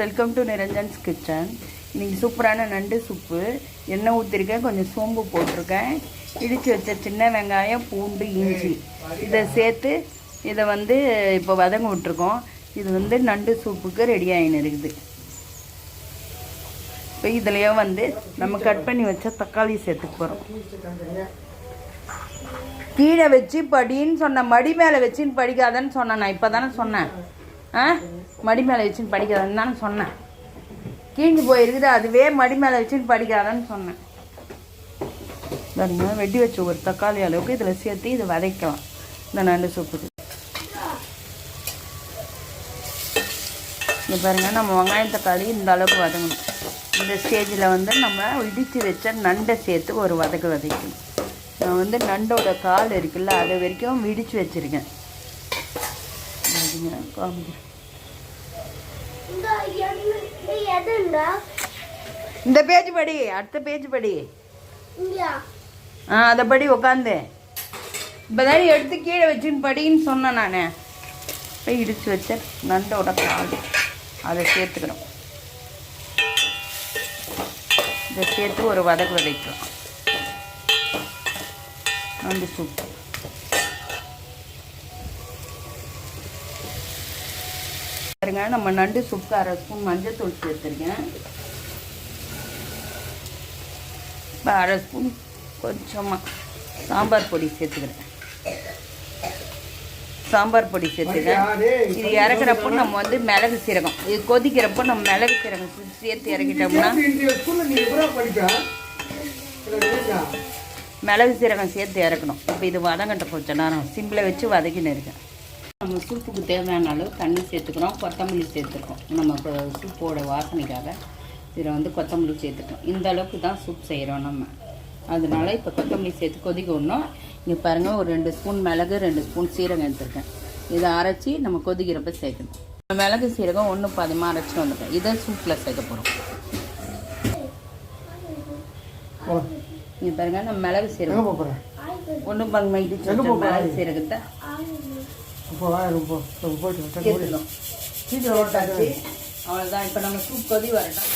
Welcome to நிரஞ்சன்ஸ் kitchen. இன்றைக்கி சூப்பரான நண்டு சூப்பு. எண்ணெய் ஊற்றிருக்கேன், கொஞ்சம் சோம்பு போட்டிருக்கேன், இடித்து வச்ச சின்ன வெங்காயம், பூண்டு, இஞ்சி இதை சேர்த்து இதை இப்போ வதங்க விட்ருக்கோம். இது நண்டு சூப்புக்கு ரெடி ஆகின்னு இருக்குது. இப்போ இதுலேயே நம்ம கட் பண்ணி வச்ச தக்காளி சேர்த்துக்க போகிறோம். கீழே வச்சு படின்னு சொன்னேன், மடி மேலே வச்சுன்னு படிக்காதன்னு சொன்னேன். நான் இப்போ தானே சொன்னேன், மடி மேலே வச்சுன்னு படிக்காதன்னு தானே சொன்னேன். கீழ்ந்து போயிருக்குது, அதுவே மடி மேலே வச்சுன்னு படிக்காதன்னு சொன்னேன். பாருங்க, வெட்டி வச்சு ஒரு தக்காளி அளவுக்கு இதில் சேர்த்து இதை வதக்கலாம். இந்த நண்டு சூப்புக்கு இங்கே பாருங்கள், நம்ம வெங்காயம் தக்காளி இந்த அளவுக்கு வதங்கணும். இந்த ஸ்டேஜில் நம்ம இடித்து வச்ச நண்டை சேர்த்து ஒரு வதக்கணும். நான் நண்டோட கால் இருக்குல்ல, அது வரைக்கும் இடித்து வச்சுருக்கேன். இந்த பேஜ் படி, அடுத்த பேஜ் படி. அதை படி உக்காந்து. இப்போதான் எடுத்து கீழே வச்சுன்னு படின்னு சொன்னேன். நான் போய் இடித்து வச்ச நண்டோட கால் அதை சேர்த்துக்கிறோம். இதை சேர்த்து ஒரு வதக்கலாம். நண்டு சூப்பு பாருங்க. நம்ம நண்டு சூப்புக்கு 1/2 ஸ்பூன் மஞ்சள் தூள் சேர்த்துருக்கேன். இப்போ 1/2 ஸ்பூன் கொஞ்சமாக சாம்பார் பொடி சேர்த்துக்கிறேன். இது இறக்குறப்போ நம்ம மிளகு சீரகம், இது கொதிக்கிறப்போ நம்ம மிளகு சீரகம் சேர்த்து இறக்கிட்டோம்னா, மிளகு சீரகம் சேர்த்து இறக்கணும். இப்போ இது வதங்கட்ட கொஞ்சம் நேரம் சிம்பிளை வச்சு வதக்கின்னு இருக்கேன். நம்ம சூப்புக்கு தேவையான அளவு தண்ணி சேர்த்துக்கிறோம், கொத்தமல்லி சேர்த்துக்கிறோம். நம்ம சூப்போட வாசனைக்காக இதில் கொத்தமல்லி சேர்த்துக்கிறோம். இந்த அளவுக்கு தான் சூப் செய்கிறோம் நம்ம. அதனால் இப்போ கொத்தமல்லி சேர்த்து கொதிக்க விடணும். இங்கே பாருங்கள், ஒரு 2 ஸ்பூன் மிளகு, 2 ஸ்பூன் சீரகம் எடுத்துருக்கேன். இதை அரைச்சி நம்ம கொதிக்கிறப்ப சேர்க்கணும். மிளகு சீரகம் 1 பாதியமாக அரைச்சிட்டு வந்துட்டேன். இதை சூப்பில் சேர்க்க போகிறோம். இங்கே பாருங்கள், நம்ம மிளகு சீரகம் 1 பாதியமாக இடிச்சு மிளகு சீரகத்தை அவ்வளோதான். இப்போ நம்ம சூப் கொதி வரட்டும்.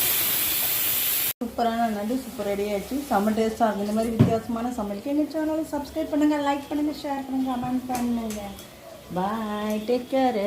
சூப்பரான நண்டு சூப்பர் ரெடி ஆகிடுச்சு. செம்ம டேஸ்ட்டாக இருக்கும். இந்த மாதிரி வித்தியாசமான சமையலுக்கு எங்கள் சேனலை சப்ஸ்கிரைப் பண்ணுங்கள், லைக் பண்ணுங்கள், ஷேர் பண்ணுங்கள், கமெண்ட் பண்ணுங்கள். பாய், டேக் கேர்.